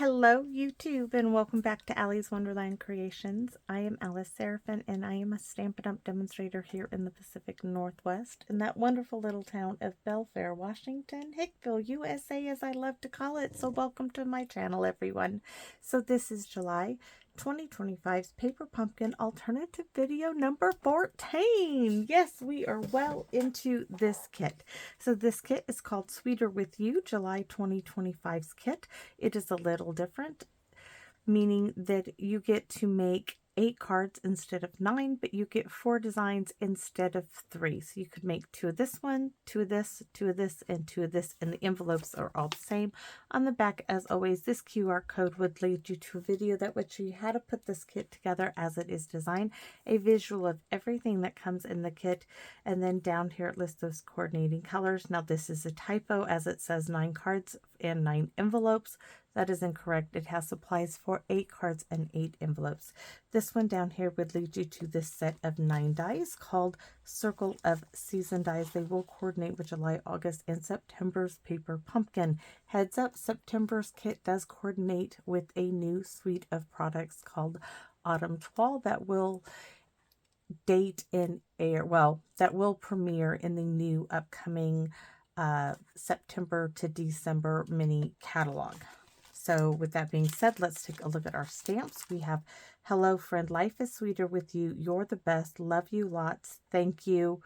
Hello YouTube and welcome back to Allie's Wonderland Creations. I am Alice Seraphin and I am a Stampin' Up! Demonstrator here in the Pacific Northwest in that wonderful little town of Belfair, Washington, Hickville, USA as I love to call it. So welcome to my channel everyone. So this is July 2025's Paper Pumpkin Alternative Video number 14. Yes, we are well into this kit. So this kit is called Sweeter With You, July 2025's kit. It is a little different, meaning that you get to make 8 cards instead of 9, but you get 4 designs instead of 3. So you could make 2 of this one, 2 of this, 2 of this, and 2 of this, and the envelopes are all the same. On the back, as always, this QR code would lead you to a video that would show you how to put this kit together as it is designed, a visual of everything that comes in the kit, and then down here it lists those coordinating colors. Now this is a typo as it says 9 cards and 9 envelopes. That is incorrect. It has supplies for 8 cards and 8 envelopes. This one down here would lead you to this set of 9 dies called Circle of Season dies. They will coordinate with July, August, and September's Paper Pumpkin. Heads up, September's kit does coordinate with a new suite of products called Autumn Twall that will date in air, well, that will premiere in the new upcoming September to December mini catalog. So with that being said, let's take a look at our stamps. We have, hello friend, life is sweeter with you. You're the best. Love you lots. Thank you.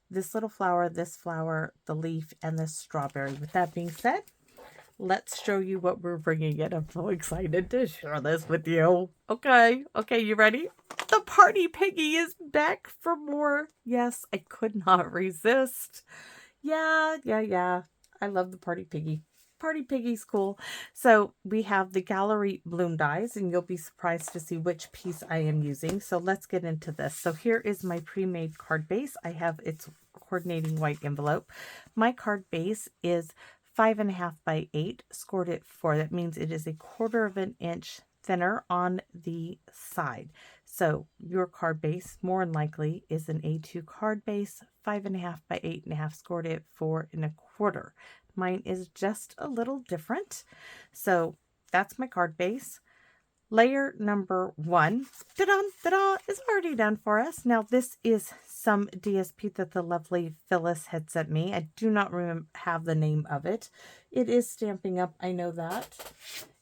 This little flower, this flower, the leaf, and this strawberry. With that being said, let's show you what we're bringing in. I'm so excited to share this with you. Okay, you ready? The Party Piggy is back for more. Yes, I could not resist. Yeah. I love the Party Piggy. Party Piggy's cool. So we have the Gallery Bloom dies, and you'll be surprised to see which piece I am using. So let's get into this. So here is my pre-made card base. I have its coordinating white envelope. My card base is 5.5 by 8, scored at 4. That means it is a 1/4 of an inch thinner on the side. So your card base more than likely is an A2 card base, 5.5 by 8.5, scored at 4 1/4. Mine is just a little different. So that's my card base. Layer number 1, ta-da, is already done for us. Now this is some DSP that the lovely Phyllis had sent me. I do not have the name of it. It is Stamping Up, I know that.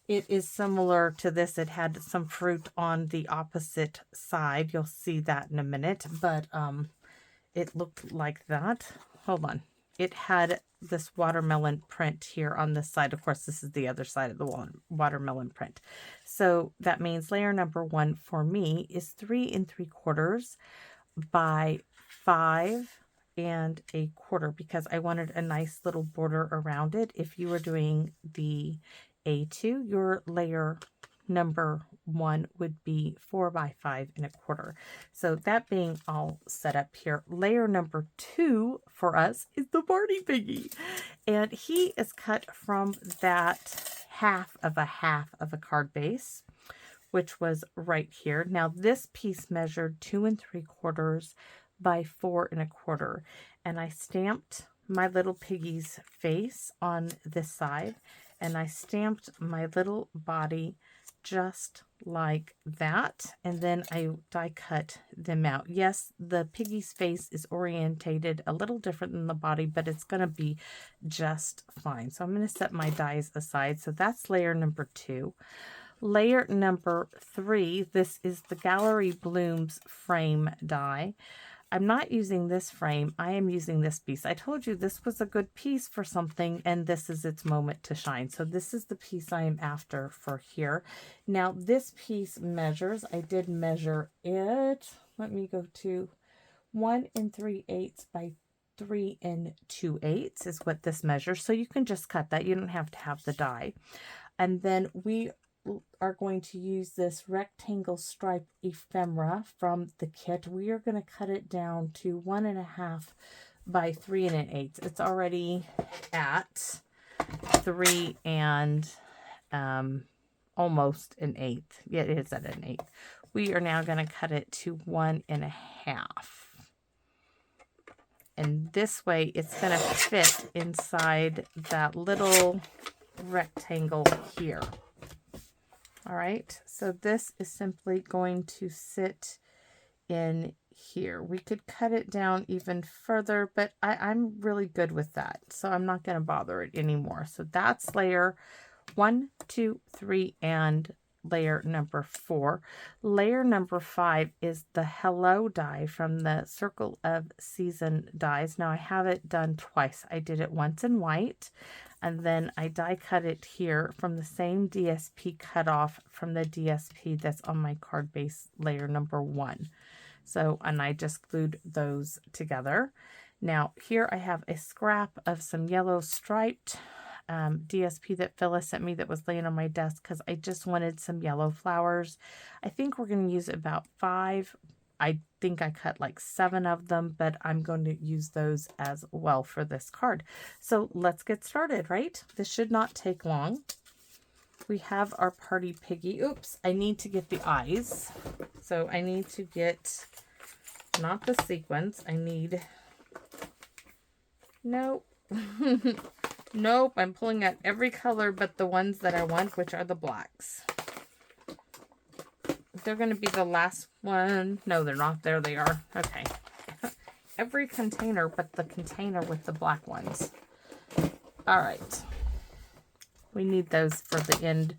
It is similar to this. It had some fruit on the opposite side. You'll see that in a minute, but it looked like that. Hold on. It had this watermelon print here on this side. Of course, this is the other side of the watermelon print. So that means layer number 1 for me is 3 3/4 by 5 1/4 because I wanted a nice little border around it. If you were doing the A2, your layer number 1 would be 4 by 5 1/4. So that being all set up here, layer number 2 for us is the Party Piggy, and he is cut from that half of a card base, which was right here. Now this piece measured 2 3/4 by 4 1/4, and I stamped my little piggy's face on this side, and I stamped my little body just like that, and then I die cut them out. Yes, the piggy's face is orientated a little different than the body, but it's going to be just fine. So I'm going to set my dies aside. So that's layer number 2. Layer number 3, this is the Gallery Blooms frame die. I'm not using this frame. I am using this piece. I told you this was a good piece for something, and this is its moment to shine. So this is the piece I am after for here. Now this piece measures, I did measure it. Let me go to 1 3/8 by 3 2/8 is what this measures. So you can just cut that. You don't have to have the die. And then we are going to use this rectangle stripe ephemera from the kit. We are going to cut it down to 1.5 by 3 1/8. It's already at 3 almost 1/8. Yeah, it is at 1/8. We are now going to cut it to 1.5. And this way it's going to fit inside that little rectangle here. All right, so this is simply going to sit in here. We could cut it down even further, but I'm really good with that, so I'm not going to bother it anymore. So that's layer 1, 2, 3, and layer number 4. Layer number 5 is the Hello die from the Circle of Season dies. Now I have it done twice. I did it once in white, and then I die cut it here from the same DSP cutoff from the DSP that's on my card base layer number 1. So, and I just glued those together. Now here I have a scrap of some yellow striped DSP that Phyllis sent me that was laying on my desk because I just wanted some yellow flowers. I think we're going to use about 5. I think I cut like 7 of them, but I'm going to use those as well for this card. So let's get started, right? This should not take long. We have our Party Piggy. Oops, I need to get the eyes. So I need to get, not the sequins, I need, nope. Nope, I'm pulling out every color but the ones that I want, which are the blacks. They're going to be the last one. No, they're not. There they are. Okay. Every container but the container with the black ones. All right. We need those for the end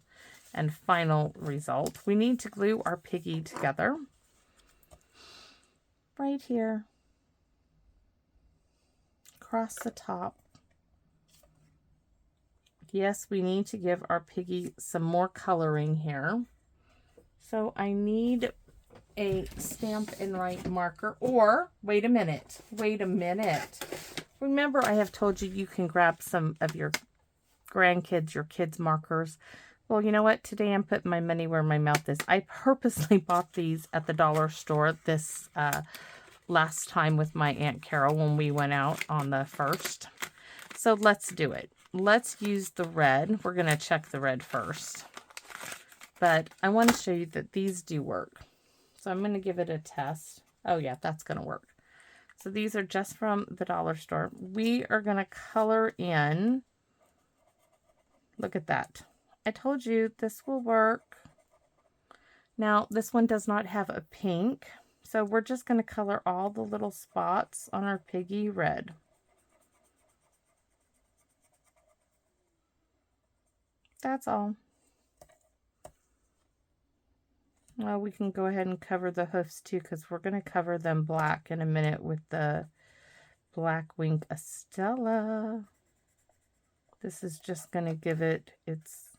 and final result. We need to glue our piggy together. Right here. Across the top. Yes, we need to give our piggy some more coloring here. So I need a Stampin'Up marker, or wait a minute. Remember I have told you you can grab some of your grandkids, your kids' markers. Well, you know what? Today I'm putting my money where my mouth is. I purposely bought these at the dollar store this last time with my Aunt Carol when we went out on the 1st. So let's do it. Let's use the red. We're going to check the red first. But I want to show you that these do work. So I'm going to give it a test. Oh yeah, that's going to work. So these are just from the dollar store. We are going to color in. Look at that. I told you this will work. Now this one does not have a pink. So we're just going to color all the little spots on our piggy red. That's all. Well, we can go ahead and cover the hoofs too, because we're going to cover them black in a minute with the Black Wing Estella. This is just going to give it its,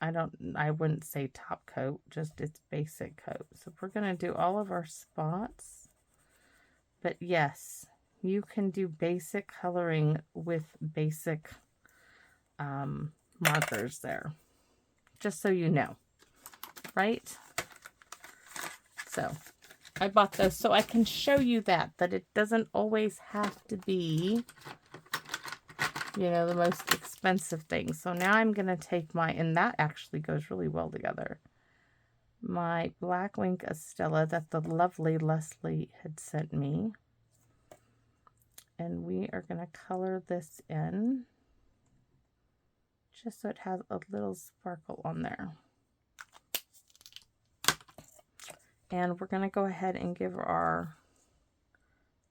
I wouldn't say top coat, just its basic coat. So we're going to do all of our spots. But yes, you can do basic coloring with basic markers there. Just so you know, right? So I bought those so I can show you that it doesn't always have to be, you know, the most expensive thing. So now I'm going to take my, and that actually goes really well together, my Black Wing Estella that the lovely Leslie had sent me. And we are going to color this in, just so it has a little sparkle on there. And we're going to go ahead and give our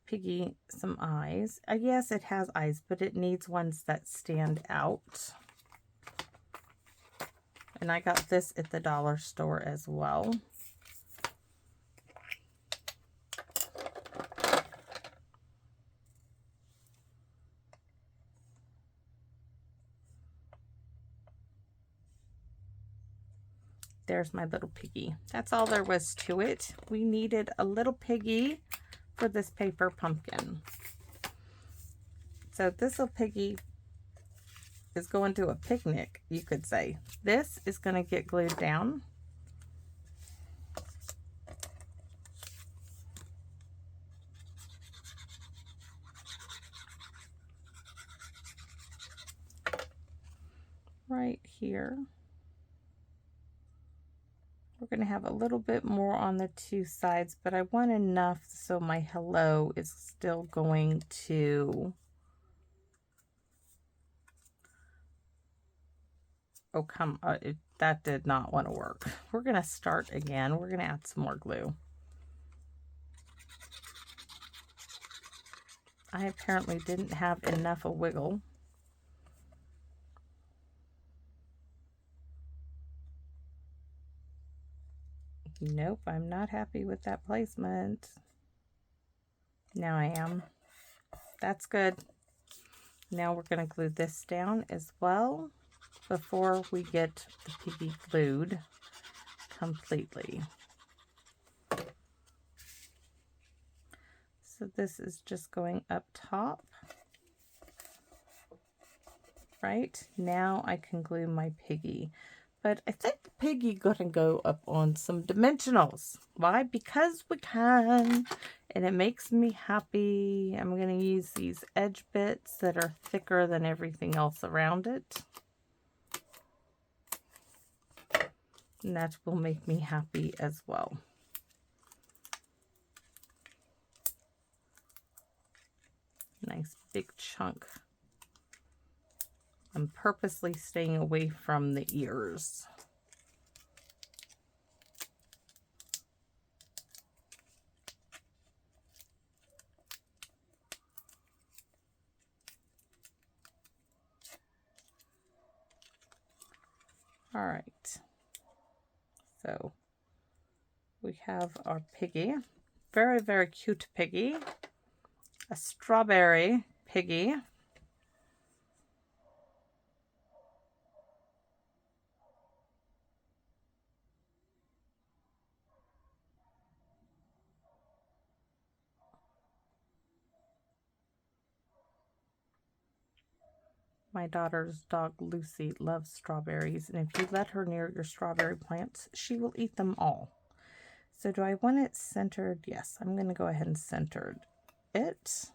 piggy some eyes. Yes, it has eyes, but it needs ones that stand out. And I got this at the dollar store as well. There's my little piggy. That's all there was to it. We needed a little piggy for this paper pumpkin. So this little piggy is going to a picnic, you could say. This is going to get glued down. Right here. We're going to have a little bit more on the two sides, but I want enough so my hello is still going to Oh, come on. That did not want to work. We're going to start again. We're going to add some more glue. I apparently didn't have enough of wiggle. Nope, I'm not happy with that placement. Now I am. That's good. Now we're going to glue this down as well before we get the piggy glued completely. So this is just going up top. Right, now I can glue my piggy. But I think the piggy gonna go up on some dimensionals. Why? Because we can. And it makes me happy. I'm gonna use these edge bits that are thicker than everything else around it. And that will make me happy as well. Nice big chunk. I'm purposely staying away from the ears. All right. So we have our piggy. Very, very cute piggy. A strawberry piggy. My daughter's dog Lucy loves strawberries, and if you let her near your strawberry plants, she will eat them all. So do I want it centered? Yes, I'm going to go ahead and center it.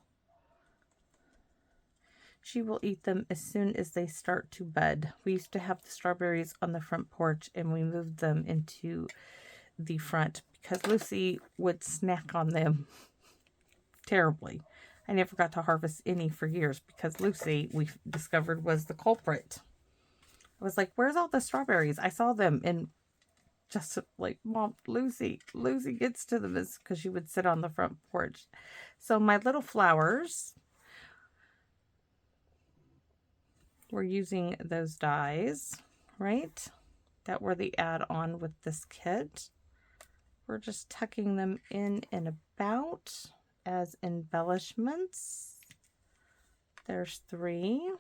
She will eat them as soon as they start to bud. We used to have the strawberries on the front porch, and we moved them into the front because Lucy would snack on them terribly. I never got to harvest any for years because Lucy, we discovered, was the culprit. I was like, where's all the strawberries? I saw them, and just like, Mom, Lucy gets to them, because she would sit on the front porch. So my little flowers, we're using those dies, right? That were the add-on with this kit. We're just tucking them in and about as embellishments. There's 3.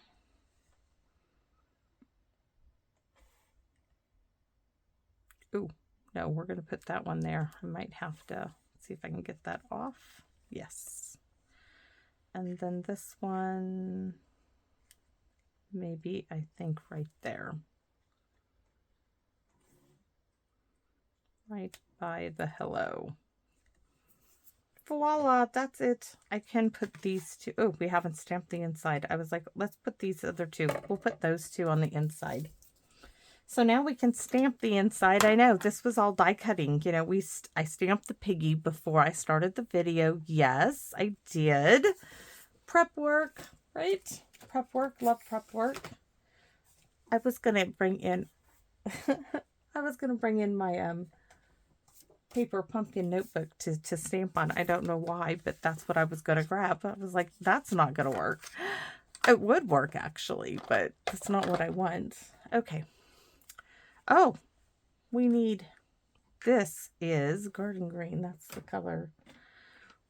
Ooh, no, we're going to put that one there. I might have to see if I can get that off. Yes. And then this one, maybe, I think right there. Right by the hello. Voila, that's it. I can put these 2. Oh, we haven't stamped the inside. I was like, let's put these other 2. We'll put those 2 on the inside. So now we can stamp the inside. I know this was all die cutting. You know, I stamped the piggy before I started the video. Yes, I did. Prep work, right? Prep work, love prep work. I was gonna bring in my paper pumpkin notebook to stamp on. I don't know why, but that's what I was gonna grab. I was like, that's not gonna work. It would work actually, but that's not what I want. Okay. Oh, we need, this is garden green. That's the color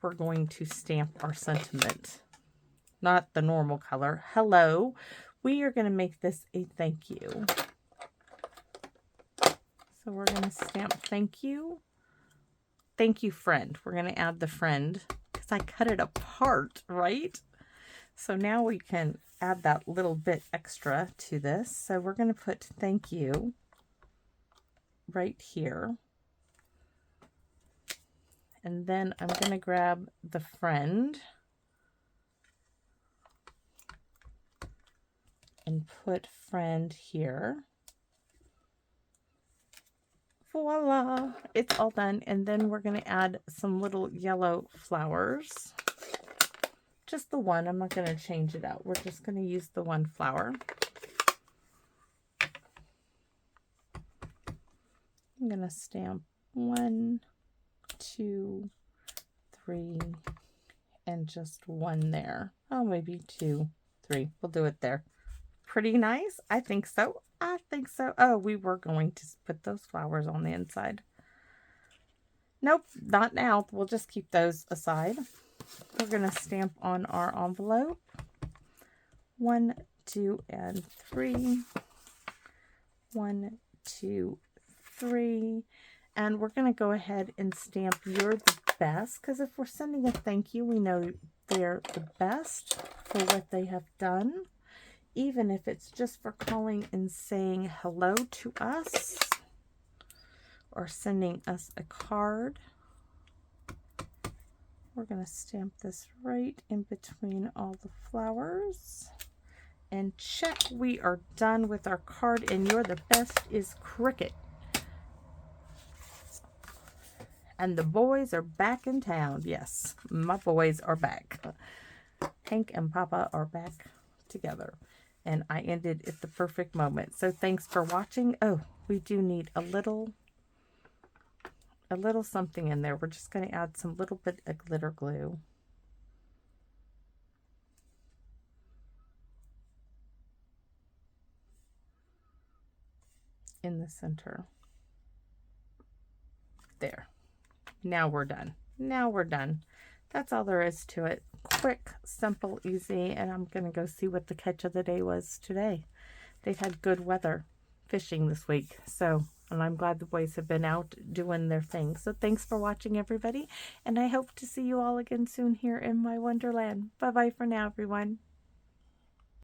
we're going to stamp our sentiment. Not the normal color. Hello. We are going to make this a thank you. So we're going to stamp thank you. Thank you, friend. We're going to add the friend because I cut it apart, right? So now we can add that little bit extra to this. So we're going to put thank you right here. And then I'm going to grab the friend and put friend here. Voila, it's all done. And then we're going to add some little yellow flowers. Just the one. I'm not going to change it out. We're just going to use the one flower. I'm going to stamp 1, 2, 3, and just 1 there. Oh, maybe 2, 3. We'll do it there. Pretty nice. I think so. I think so. Oh, we were going to put those flowers on the inside. Nope, not now. We'll just keep those aside. We're going to stamp on our envelope. 1, 2, and 3. 1, 2, 3. And we're going to go ahead and stamp "You're the best," because if we're sending a thank you, we know they're the best for what they have done, even if it's just for calling and saying hello to us or sending us a card. We're going to stamp this right in between all the flowers. And check, we are done with our card, and "You're the best" is cricket. And the boys are back in town. Yes, my boys are back. Hank and Papa are back together. And I ended at the perfect moment. So thanks for watching. Oh, we do need a little something in there. We're just going to add some little bit of glitter glue. In the center. There. Now we're done. Now we're done. That's all there is to it. Quick, simple, easy. And I'm going to go see what the catch of the day was today. They've had good weather fishing this week. And I'm glad the boys have been out doing their thing. So thanks for watching, everybody. And I hope to see you all again soon here in my Wonderland. Bye-bye for now, everyone.